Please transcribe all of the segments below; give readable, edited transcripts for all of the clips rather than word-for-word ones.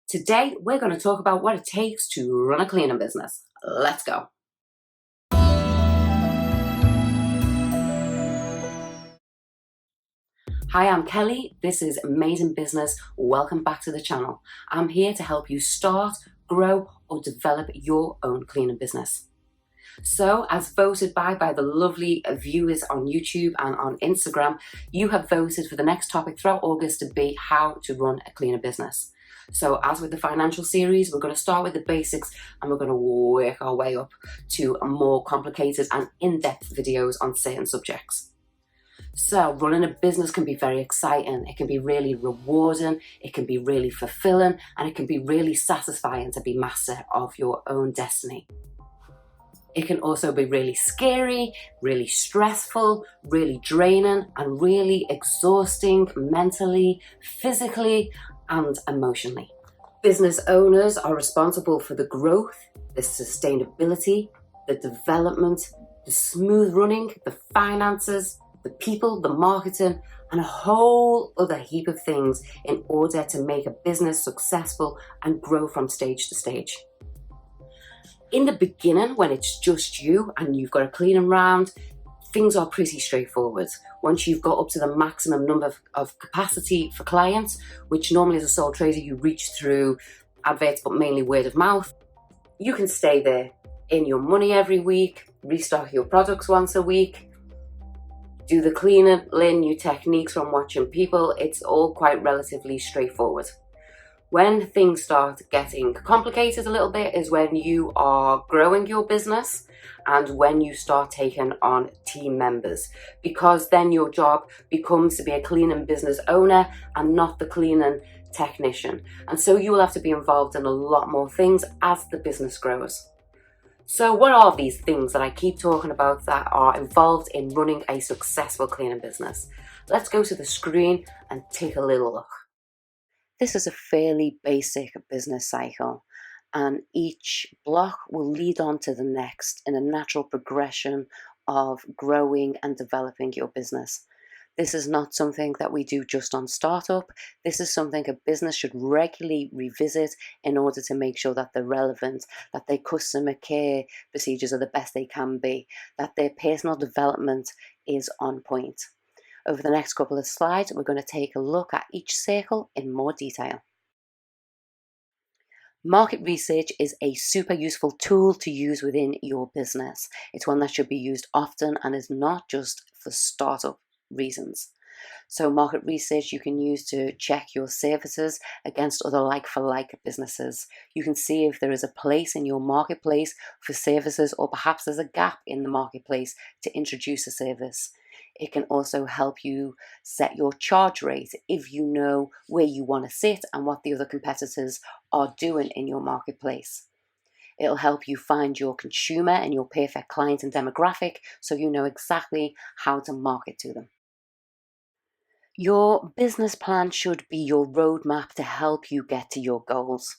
Today, we're going to talk about what it takes to run a cleaning business. Let's go. Hi, I'm Kelly. This is Amazing Business. Welcome back to the channel. I'm here to help you start, grow, or develop your own cleaning business. So, as voted by the lovely viewers on YouTube and on Instagram, you have voted for the next topic throughout August to be how to run a cleaner business. So, as with the financial series, we're going to start with the basics and we're going to work our way up to more complicated and in-depth videos on certain subjects. So, running a business can be very exciting. It can be really rewarding, it can be really fulfilling, and it can be really satisfying to be master of your own destiny. It can also be really scary, really stressful, really draining, and really exhausting mentally, physically, and emotionally. Business owners are responsible for the growth, the sustainability, the development, the smooth running, the finances, the people, the marketing, and a whole other heap of things in order to make a business successful and grow from stage to stage. In the beginning, when it's just you and you've got a cleaning round, things are pretty straightforward. Once you've got up to the maximum number of capacity for clients, which normally as a sole trader you reach through adverts, but mainly word of mouth, you can stay there, earn your money every week, restock your products once a week, do the cleaning, learn new techniques from watching people. It's all quite relatively straightforward. When things start getting complicated a little bit is when you are growing your business and when you start taking on team members, because then your job becomes to be a cleaning business owner and not the cleaning technician. And so you will have to be involved in a lot more things as the business grows. So what are these things that I keep talking about that are involved in running a successful cleaning business? Let's go to the screen and take a little look. This is a fairly basic business cycle, and each block will lead on to the next in a natural progression of growing and developing your business. This is not something that we do just on startup. This is something a business should regularly revisit in order to make sure that they're relevant, that their customer care procedures are the best they can be, that their personal development is on point. Over the next couple of slides, we're going to take a look at each circle in more detail. Market research is a super useful tool to use within your business. It's one that should be used often and is not just for startup reasons. So market research you can use to check your services against other like-for-like businesses. You can see if there is a place in your marketplace for services, or perhaps there's a gap in the marketplace to introduce a service. It can also help you set your charge rate if you know where you want to sit and what the other competitors are doing in your marketplace. It'll help you find your consumer and your perfect client and demographic so you know exactly how to market to them. Your business plan should be your roadmap to help you get to your goals.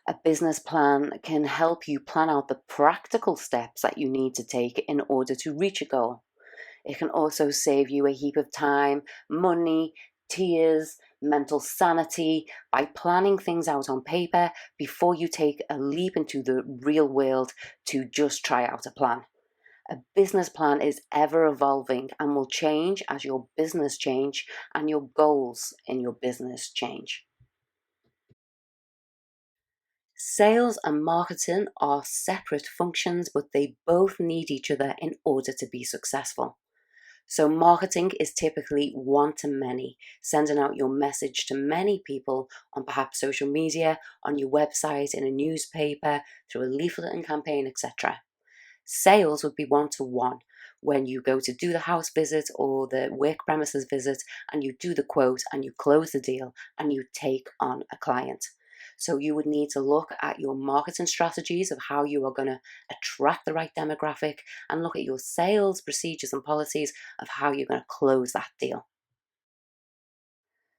A business plan can help you plan out the practical steps that you need to take in order to reach a goal. It can also save you a heap of time, money, tears, mental sanity by planning things out on paper before you take a leap into the real world to just try out a plan. A business plan is ever evolving and will change as your business change and your goals in your business change. Sales and marketing are separate functions, but they both need each other in order to be successful. So marketing is typically one-to-many, sending out your message to many people on perhaps social media, on your website, in a newspaper, through a leafleting campaign, etc. Sales would be one-to-one, when you go to do the house visit or the work premises visit and you do the quote and you close the deal and you take on a client. So you would need to look at your marketing strategies of how you are going to attract the right demographic and look at your sales procedures and policies of how you're going to close that deal.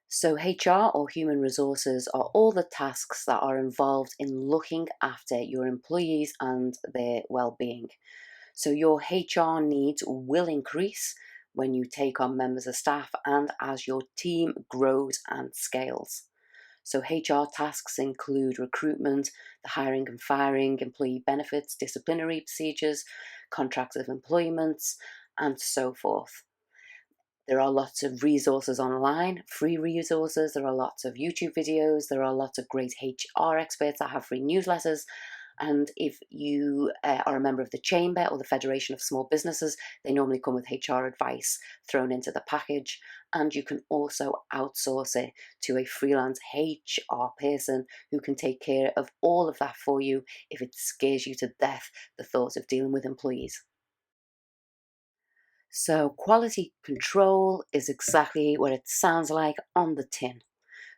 So HR, or human resources, are all the tasks that are involved in looking after your employees and their well-being. So your HR needs will increase when you take on members of staff and as your team grows and scales. So HR tasks include recruitment, the hiring and firing, employee benefits, disciplinary procedures, contracts of employment, and so forth. There are lots of resources online, free resources. There are lots of YouTube videos. There are lots of great HR experts that have free newsletters. And if you are a member of the Chamber or the Federation of Small Businesses, they normally come with HR advice thrown into the package. And you can also outsource it to a freelance HR person who can take care of all of that for you if it scares you to death, the thought of dealing with employees. So quality control is exactly what it sounds like on the tin.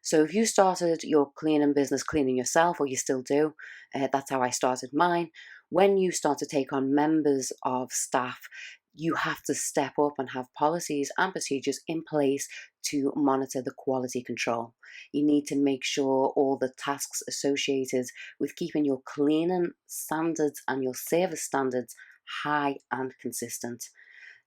So if you started your cleaning business cleaning yourself, or you still do, that's how I started mine. When you start to take on members of staff, you have to step up and have policies and procedures in place to monitor the quality control. You need to make sure all the tasks associated with keeping your cleaning standards and your service standards high and consistent.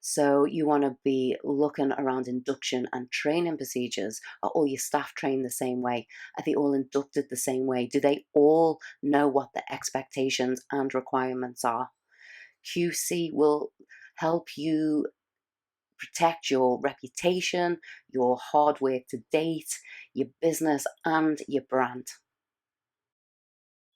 So you want to be looking around induction and training procedures. Are all your staff trained the same way? Are they all inducted the same way? Do they all know what the expectations and requirements are? QC will help you protect your reputation, your hard work to date, your business, and your brand.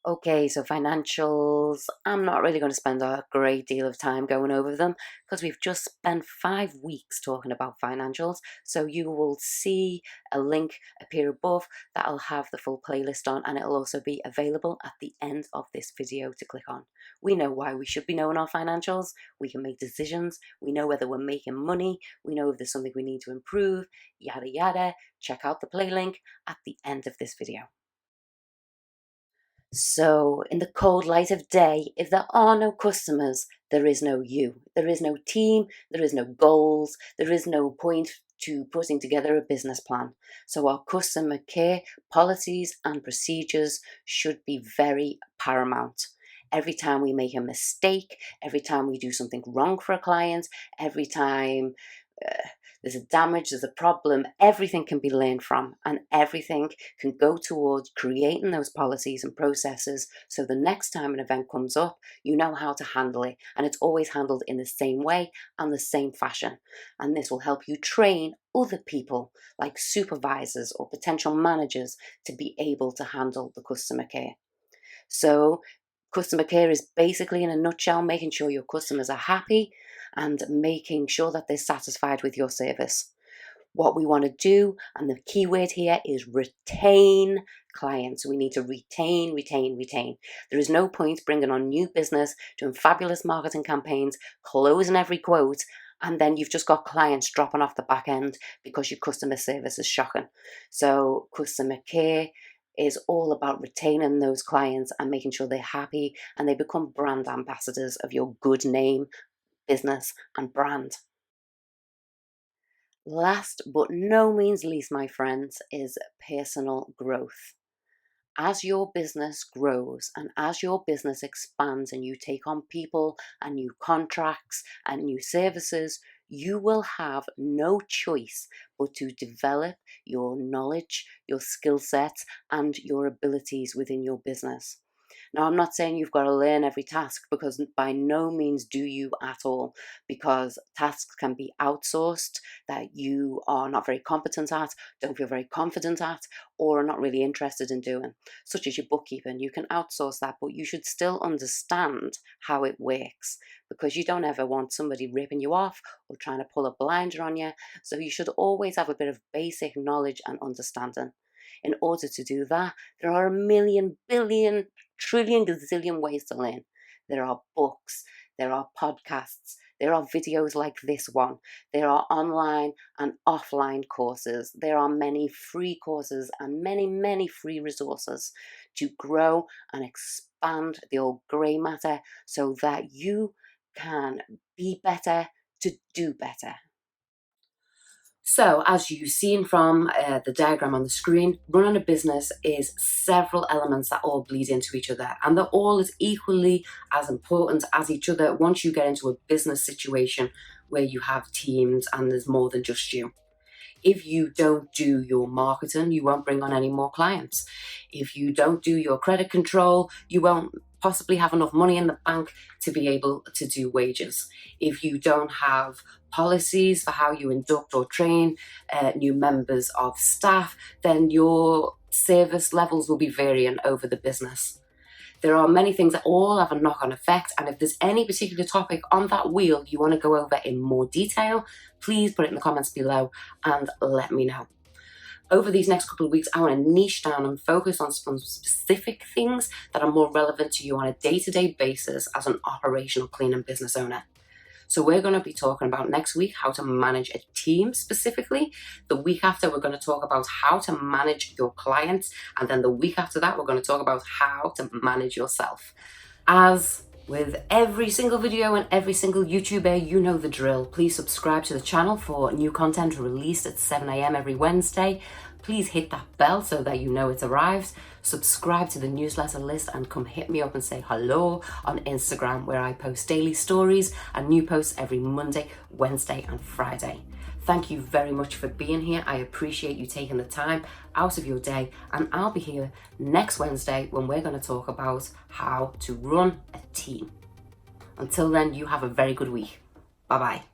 Okay, so financials. I'm not really going to spend a great deal of time going over them because we've just spent 5 weeks talking about financials. So you will see a link appear above that'll have the full playlist on, and it'll also be available at the end of this video to click on. We know why we should be knowing our financials. We can make decisions. We know whether we're making money. We know if there's something we need to improve, yada yada. Check out the play link at the end of this video. So, in the cold light of day, if there are no customers, there is no you. There is no team, there is no goals, there is no point to putting together a business plan. So, our customer care policies and procedures should be very paramount. Every time we make a mistake, every time we do something wrong for a client, every time uh, there's a damage, there's a problem, everything can be learned from, and everything can go towards creating those policies and processes so the next time an event comes up, you know how to handle it, and it's always handled in the same way and the same fashion. And this will help you train other people like supervisors or potential managers to be able to handle the customer care. So customer care is basically, in a nutshell, making sure your customers are happy and making sure that they're satisfied with your service. What we want to do, and the key word here is retain clients. We need to retain, retain, retain. There is no point bringing on new business, doing fabulous marketing campaigns, closing every quote, and then you've just got clients dropping off the back end because your customer service is shocking. So customer care is all about retaining those clients and making sure they're happy and they become brand ambassadors of your good name, business, and brand. Last but no means least, my friends, is personal growth. As your business grows and as your business expands and you take on people and new contracts and new services, you will have no choice but to develop your knowledge, your skill sets, and your abilities within your business. Now, I'm not saying you've got to learn every task, because by no means do you at all, because tasks can be outsourced that you are not very competent at, don't feel very confident at, or are not really interested in doing, such as your bookkeeping. You can outsource that, but you should still understand how it works, because you don't ever want somebody ripping you off or trying to pull a blinder on you. So you should always have a bit of basic knowledge and understanding. In order to do that, there are a million, billion, trillion, gazillion ways to learn. There are books, there are podcasts, there are videos like this one, there are online and offline courses, there are many free courses and many, many free resources to grow and expand the old grey matter so that you can be better to do better. So, as you've seen from the diagram on the screen, running a business is several elements that all bleed into each other, and they're all as equally as important as each other once you get into a business situation where you have teams and there's more than just you. If you don't do your marketing, you won't bring on any more clients. If you don't do your credit control, you won't possibly have enough money in the bank to be able to do wages. If you don't have policies for how you induct or train new members of staff, then your service levels will be varying over the business. There are many things that all have a knock-on effect, and if there's any particular topic on that wheel you want to go over in more detail, please put it in the comments below and let me know. Over these next couple of weeks, I want to niche down and focus on some specific things that are more relevant to you on a day-to-day basis as an operational cleaning business owner. So we're going to be talking about next week how to manage a team specifically. The week after, we're going to talk about how to manage your clients. And then the week after that, we're going to talk about how to manage yourself. As with every single video and every single YouTuber, you know the drill. Please subscribe to the channel for new content released at 7 a.m. every Wednesday. Please hit that bell so that you know it's arrived. Subscribe to the newsletter list and come hit me up and say hello on Instagram, where I post daily stories and new posts every Monday, Wednesday and Friday. Thank you very much for being here. I appreciate you taking the time out of your day, and I'll be here next Wednesday when we're going to talk about how to run a team. Until then, you have a very good week. Bye-bye.